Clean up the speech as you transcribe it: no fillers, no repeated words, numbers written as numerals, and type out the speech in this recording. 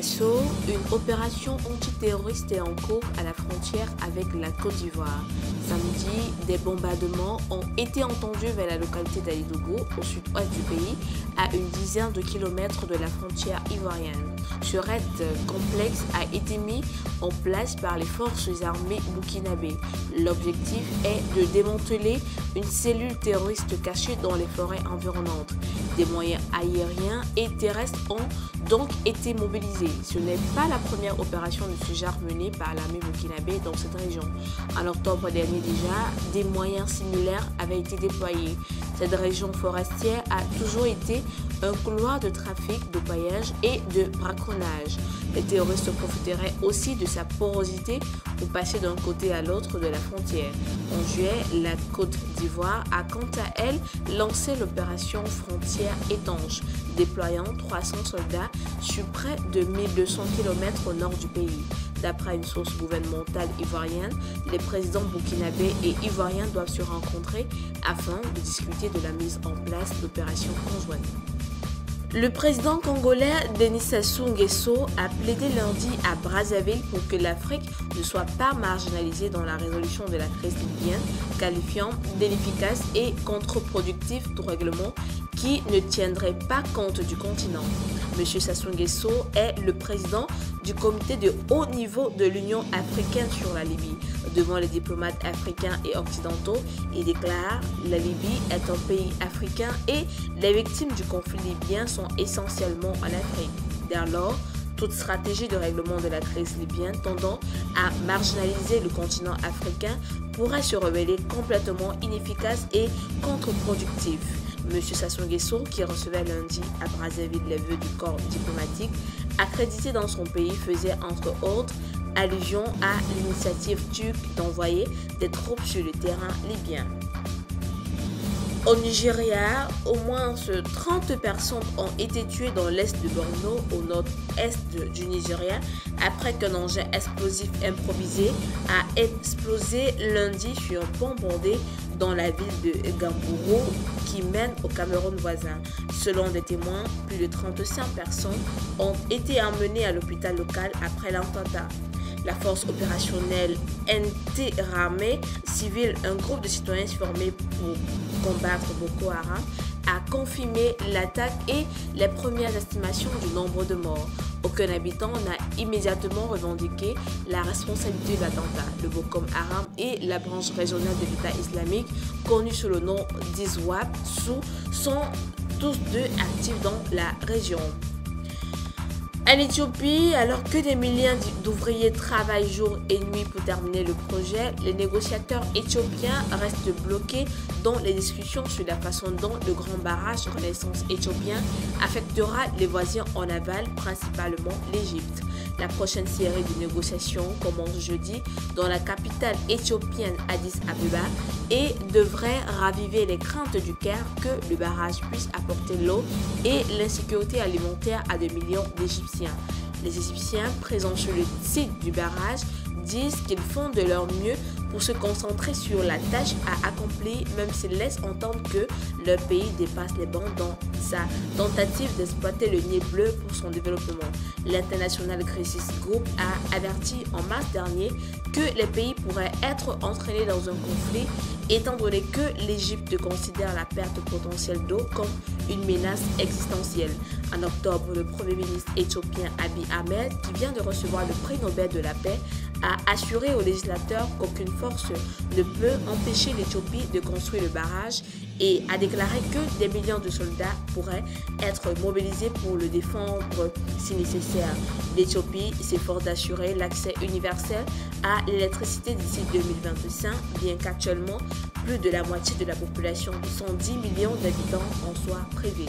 Faso, une opération antiterroriste est en cours à la frontière avec la Côte d'Ivoire. Samedi, des bombardements ont été entendus vers la localité d'Alidougou, au sud-ouest du pays, à une dizaine de kilomètres de la frontière ivoirienne. Ce raid complexe a été mis en place par les forces armées burkinabées. L'objectif est de démanteler une cellule terroriste cachée dans les forêts environnantes. Des moyens aériens et terrestres ont donc été mobilisés. Ce n'est pas la première opération de ce genre menée par l'armée burkinabé dans cette région. En octobre dernier déjà, des moyens similaires avaient été déployés. Cette région forestière a toujours été un couloir de trafic, de paillage et de braconnage. Les terroristes profiteraient aussi de sa porosité pour passer d'un côté à l'autre de la frontière. En juillet, la Côte d'Ivoire a quant à elle lancé l'opération Frontière étanche, déployant 300 soldats sur près de 1200 km au nord du pays. D'après une source gouvernementale ivoirienne, les présidents burkinabés et ivoiriens doivent se rencontrer afin de discuter de la mise en place d'opérations conjointes. Le président congolais Denis Sassou Nguesso a plaidé lundi à Brazzaville pour que l'Afrique ne soit pas marginalisée dans la résolution de la crise libyenne, qualifiant d'inefficace et contre-productif tout règlement qui ne tiendrait pas compte du continent. M. Sassou Nguesso est le président du comité de haut niveau de l'Union africaine sur la Libye. Devant les diplomates africains et occidentaux, il déclare « La Libye est un pays africain et les victimes du conflit libyen sont essentiellement en Afrique. » Dès lors, toute stratégie de règlement de la crise libyenne tendant à marginaliser le continent africain pourrait se révéler complètement inefficace et contre-productive. M. Sassou Nguesso, qui recevait lundi à Brazzaville les vœux du corps diplomatique, accrédité dans son pays, faisait entre autres allusion à l'initiative turque d'envoyer des troupes sur le terrain libyen. Au Nigeria, au moins 30 personnes ont été tuées dans l'est de Borno, au nord-est du Nigeria, après qu'un engin explosif improvisé a explosé lundi sur un pont bondé dans la ville de Gamburo qui mène au Cameroun voisin. Selon des témoins, plus de 35 personnes ont été emmenées à l'hôpital local après l'attentat. La force opérationnelle Interamé civile, un groupe de citoyens formés pour combattre Boko Haram, a confirmé l'attaque et les premières estimations du nombre de morts. Aucun habitant n'a immédiatement revendiqué la responsabilité de l'attentat. Le Boko Haram et la branche régionale de l'État islamique, connue sous le nom d'ISWAP, sont tous deux actifs dans la région. En Éthiopie, alors que des milliers d'ouvriers travaillent jour et nuit pour terminer le projet, les négociateurs éthiopiens restent bloqués dans les discussions sur la façon dont le grand barrage Renaissance éthiopien affectera les voisins en aval, principalement l'Égypte. La prochaine série de négociations commence jeudi dans la capitale éthiopienne Addis Abeba et devrait raviver les craintes du Caire que le barrage puisse apporter l'eau et l'insécurité alimentaire à des millions d'Égyptiens. Les Égyptiens présents sur le site du barrage disent qu'ils font de leur mieux pour se concentrer sur la tâche à accomplir, même s'ils laissent entendre que leur pays dépasse les bornes dans sa tentative d'exploiter le Nil bleu pour son développement. L'International Crisis Group a averti en mars dernier que les pays pourraient être entraînés dans un conflit, étant donné que l'Égypte considère la perte potentielle d'eau comme une menace existentielle. En octobre, le Premier ministre éthiopien Abiy Ahmed, qui vient de recevoir le prix Nobel de la paix, a assuré aux législateurs qu'aucune force ne peut empêcher l'Éthiopie de construire le barrage et a déclaré que des millions de soldats pourraient être mobilisés pour le défendre si nécessaire. L'Éthiopie s'efforce d'assurer l'accès universel à l'électricité d'ici 2025, bien qu'actuellement plus de la moitié de la population de 110 millions d'habitants en soit privée.